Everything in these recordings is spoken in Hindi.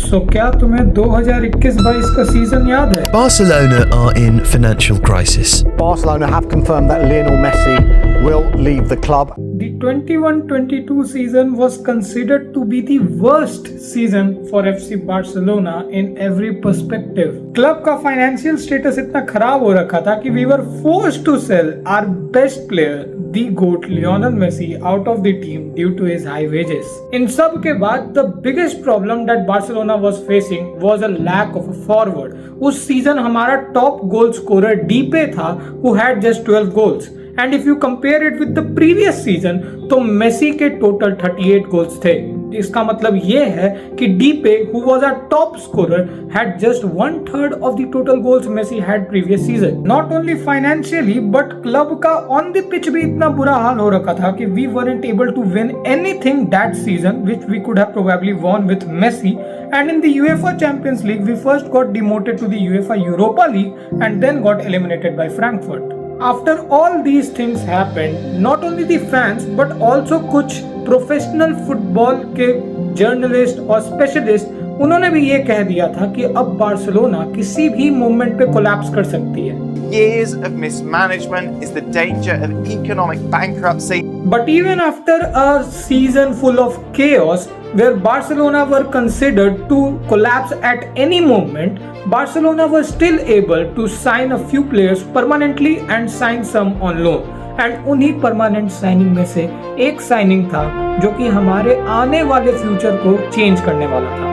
सो क्या तुम्हें 2021-22 का सीजन याद है? Barcelona are in financial crisis. Barcelona have confirmed that Lionel Messi will leave the club. The 21-22 season was considered to be the worst season for FC Barcelona in every perspective. Club का फाइनेंशियल स्टेटस इतना खराब हो रखा था कि we were forced to sell our best player, the GOAT Lionel Messi, out of the team due to his high wages. इन सब के बाद the biggest problem that Barcelona was facing was a lack of a forward. उस सीजन हमारा टॉप गोल स्कोरर डीपे था who had just 12 goals. And if you compare it with the previous season, तो मेसी के टोटल 38 गोल्स थे. इसका मतलब ये है कि डीपे, who was our top scorer, had just 1/3 of the total goals Messi had previous season. Not only financially, but club का on the pitch भी इतना बुरा हाल हो रखा था कि we weren't able to win anything that season, which we could have probably won with Messi. And in the UEFA Champions League, we first got demoted to the UEFA Europa League and then got eliminated by Frankfurt. After all these things happened, not only the fans but also कुछ प्रोफेशनल फुटबॉल के जर्नलिस्ट और स्पेशलिस्ट, उन्होंने भी ये कह दिया था कि अब बार्सिलोना किसी भी मोमेंट पे कोलैप्स कर सकती है. Years of mismanagement is the danger of economic bankruptcy. But even after a season full of chaos, where Barcelona were considered to collapse at any moment, Barcelona was still able to sign a few players permanently and sign some on loan. And उन्हीं परमानेंट साइनिंग में से एक साइनिंग था जो कि हमारे आने वाले फ्यूचर को चेंज करने वाला था.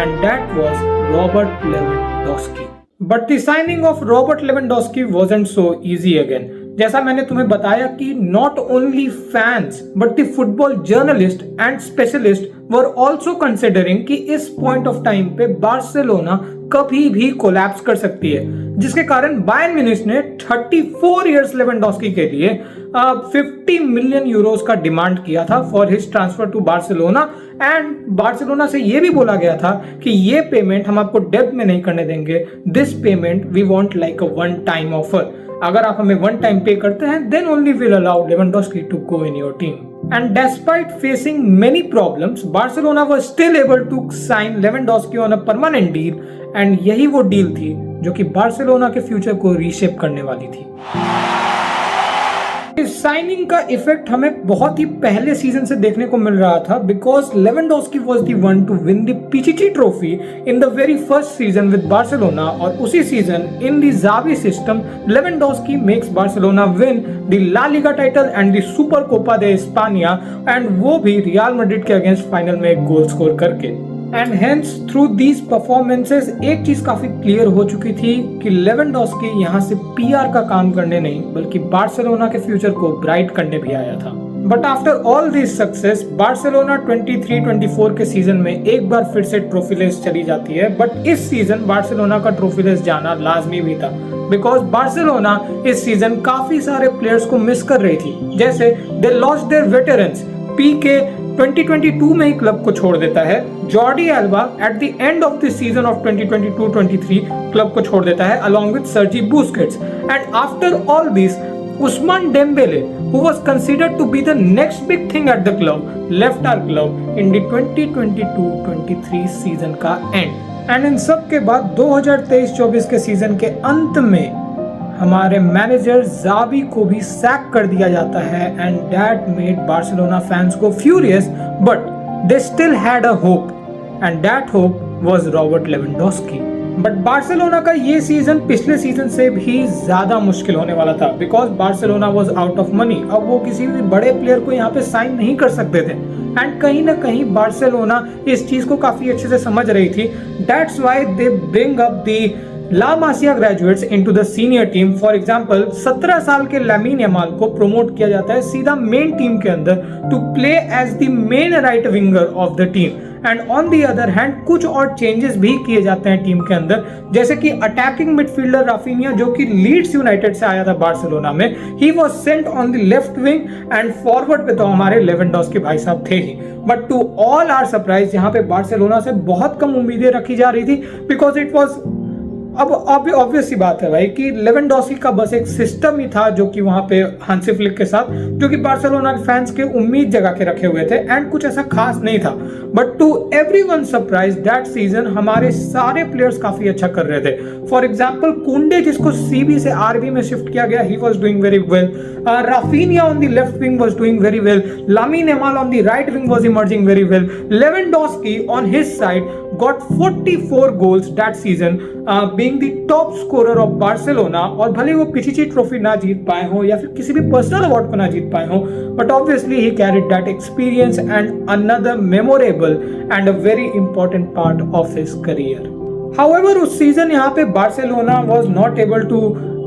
And that was Robert Lewandowski. But the signing of Robert Lewandowski wasn't so easy again. जैसा मैंने तुम्हें बताया कि not only fans but the football journalists and specialists were also considering कि इस point of time पे बार्सिलोना कभी भी कोलैप्स कर सकती है, जिसके कारण बायर्न म्यूनिख ने 34 इयर्स लेवेंडोस्की के लिए 50 मिलियन यूरोस का डिमांड किया था for his transfer to Barcelona. And Barcelona से ये भी बोला गया था कि ये पेमेंट हम आपको डेब्ट में नहीं करने देंगे. This payment we want like a one time offer. अगर आप हमें वन टाइम पे करते हैं then only will allow Lewandowski to go in your team. And despite facing many problems, Barcelona was still able to sign Lewandowski on a permanent deal, and यही वो डील थी जो कि बार्सिलोना के फ्यूचर को रीशेप करने वाली थी. इस साइनिंग का इफेक्ट हमें बहुत ही पहले सीजन से देखने को मिल रहा था, because Lewandowski was the one to win the Pichichi trophy in the very first season with Barcelona. और उसी season in the Xavi system Lewandowski makes Barcelona win the La Liga title and the Super Copa de Espana, and वो भी रियल मैड्रिड के अगेंस्ट फाइनल में एक गोल स्कोर करके. And hence through these performances एक चीज काफी क्लियर हो चुकी थी कि लेवेंडोस्की यहाँ से पीआर का काम करने नहीं बल्कि बार्सिलोना के फ्यूचर को ब्राइट करने भी आया था. But after all this success Barcelona 23-24 के सीजन में एक बार फिर से ट्रॉफीलेस चली जाती है. बट इस सीजन बार्सिलोना का ट्रॉफीलेस जाना लाजमी भी था, बिकॉज बार्सिलोना इस सीजन काफी सारे प्लेयर्स को मिस कर रही थी. जैसे दे लॉस्ट देयर वेटरन्स. पीके 2022 में ही क्लब को छोड़ देता है. Jordi Elba eight the end of the season of 2022-23 club को छोड़ देता है along with Sergi Busquets. And after all this, Ousmane Dembele, who was considered to be the next big thing at the club, left our club in the 2022-23 season का एंड. एंड इन सब के बाद 2023-24 के सीजन के अंत में हमारे मैनेजर ज़ावी को भी सैक कर दिया जाता है. And that made Barcelona fans को furious, but they still had a hope, and that hope was Robert Lewandowski. But Barcelona का ये सीजन पिछले सीजन से भी ज्यादा मुश्किल होने वाला था, because Barcelona was out of money. अब वो किसी भी बड़े प्लेयर को यहाँ पे साइन नहीं कर सकते थे. एंड कहीं ना कहीं बार्सिलोना इस चीज को काफी अच्छे से समझ रही थी. That's why they bring up the La Masia graduates into the senior team. For example 17 साल के लामीन यमाल को प्रमोट किया जाता है सीधा मेन टीम के अंदर to play as the main right winger of the team. And on the other hand कुछ और चेंजेस भी किए जाते हैं टीम के अंदर, जैसे कि अटैकिंग मिडफील्डर राफिनिया जो कि लीड्स यूनाइटेड से आया था बार्सिलोना में, he was sent on the left wing. And forward पे तो हमारे लेवेंडोस्की भाई साहब थे ही. But to all our surprise यहाँ पे बार्सिलोना से बहुत कम उम्मीदें रखी जा रही थी, बिकॉज इट वॉज अब ऑब्वियस सी बात है भाई कि लेवेंडोस्की का बस एक सिस्टम ही था जो कि वहां पे हांसी फ्लिक के साथ, जो कि बार्सिलोना के फैंस के उम्मीद जगा के रखे हुए थे, एंड कुछ ऐसा खास नहीं था। But to everyone surprise that season हमारे सारे प्लेयर्स काफी अच्छा कर रहे थे। फॉर एग्जांपल कुंडे, जिसको सीबी से आरबी में शिफ्ट किया गया, he was doing very well. Raphinha on the left wing was doing very well. Lamine Yamal on the right wing was emerging very well. Lewandowski on his side got 44 goals that season, being the top scorer of Barcelona। और भले वो पिचिची ट्रॉफी ना जीत पाए हो या फिर किसी भी पर्सनल अवार्ड को ना जीत पाए हो, but obviously he carried that experience and another memorable and a very important part of his career। However, उस सीजन यहाँ पे Barcelona was not able to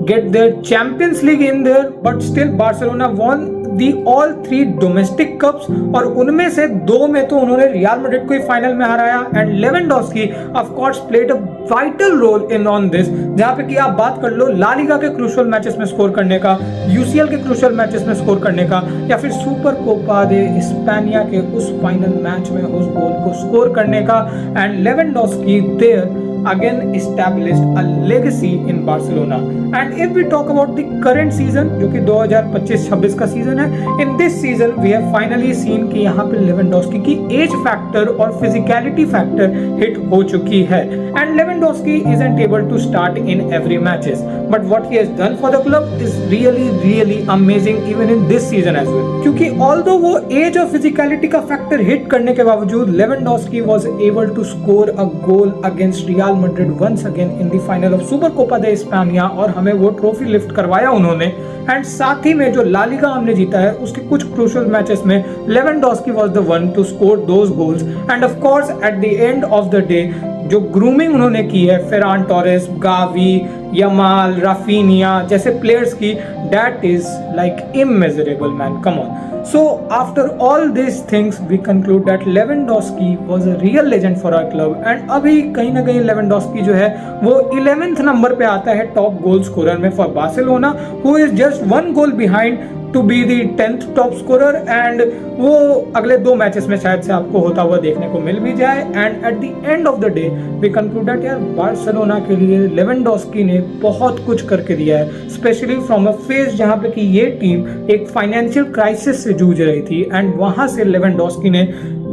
get their Champions League in there, but still Barcelona won the all 3 domestic cups, और उनमें से 2 में तो उन्होंने रियल मैड्रिड को ही फाइनल में हराया। And Lewandowski of course played a vital role in on this, जहां पे कि आप बात कर लो ला लीगा के क्रूशियल मैचेस में स्कोर करने का, यूसीएल के क्रूशियल मैचेस में स्कोर करने का, या फिर सुपर कोपा दे स्पेनिया के उस फाइनल मैच में उस गोल को स्कोर करने का। And Lewandowski there again established a legacy in Barcelona। And if we talk about the current season, जो कि 2025-26 का सीजन है, in this season we have finally seen कि यहाँ पे लेवेंडोस्की की एज फैक्टर और फिजिकलिटी फैक्टर हिट हो चुकी है। And Lewandowski isn't able to start in every matches, but what he has done for the club is really amazing even in this season as well। क्योंकि although वो एज और फिजिकलिटी का फैक्टर हिट करने के बावजूद Lewandowski was able to score a goal against Real Madrid once again in the final of Super Copa de España, और हमें वो ट्रॉफी लिफ्ट करवाया उन्होंने। एंड साथ ही में जो ला लीगा हमने जीता है उसके कुछ क्रूशियल मैचेस में Lewandowski was the one to score those goals. End of course eight the end of the day जो ग्रूमिंग उन्होंने की है Ferran Torres, Gavi, Yamal, Raphinha जैसे प्लेयर्स की, that is like immeasurable man, come on. So after all these things we conclude that Lewandowski was a real legend for our club। and अभी कहीं ना कहीं Lewandowski जो है वो 11th नंबर पे आता है टॉप गोल स्कोरर में for Barcelona, who is just 1 goal behind to be the 10th top scorer. And वो अगले 2 मैचेस में शायद से आपको होता हुआ देखने को मिल भी जाए। And at the end of the day we conclude that यार बार्सिलोना के लिए लेवेंडोस्की ने बहुत कुछ करके दिया है, स्पेशली फ्रॉम अ फेज जहां पे कि ये टीम एक फाइनेंशियल क्राइसिस से जूझ रही थी, एंड वहां से लेवेंडोस्की ने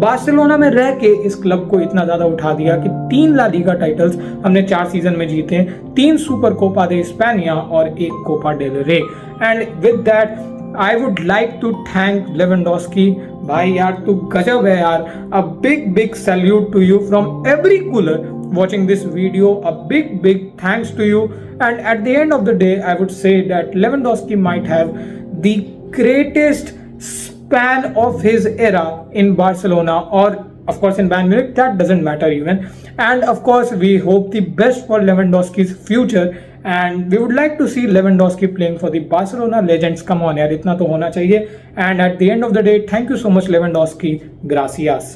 बार्सिलोना में रह के इस क्लब को इतना ज्यादा उठा दिया कि 3 ला लीगा टाइटल्स हमने 4 सीजन में जीते, 3 सुपर कोपा दे स्पेनिया और 1 कोपा डेल रे। And with that I would like to thank Lewandowski। भाई यार तू गजब है यार। A big salute to you from every cooler watching this video। A big thanks to you। And at the end of the day, I would say that Lewandowski might have the greatest span of his era in Barcelona, or of course in Bayern Munich, that doesn't matter even। And of course we hope the best for Lewandowski's future, and we would like to see Lewandowski playing for the Barcelona legends। come on यार, इतना तो होना चाहिए। And at the end of the day, thank you so much Lewandowski, gracias।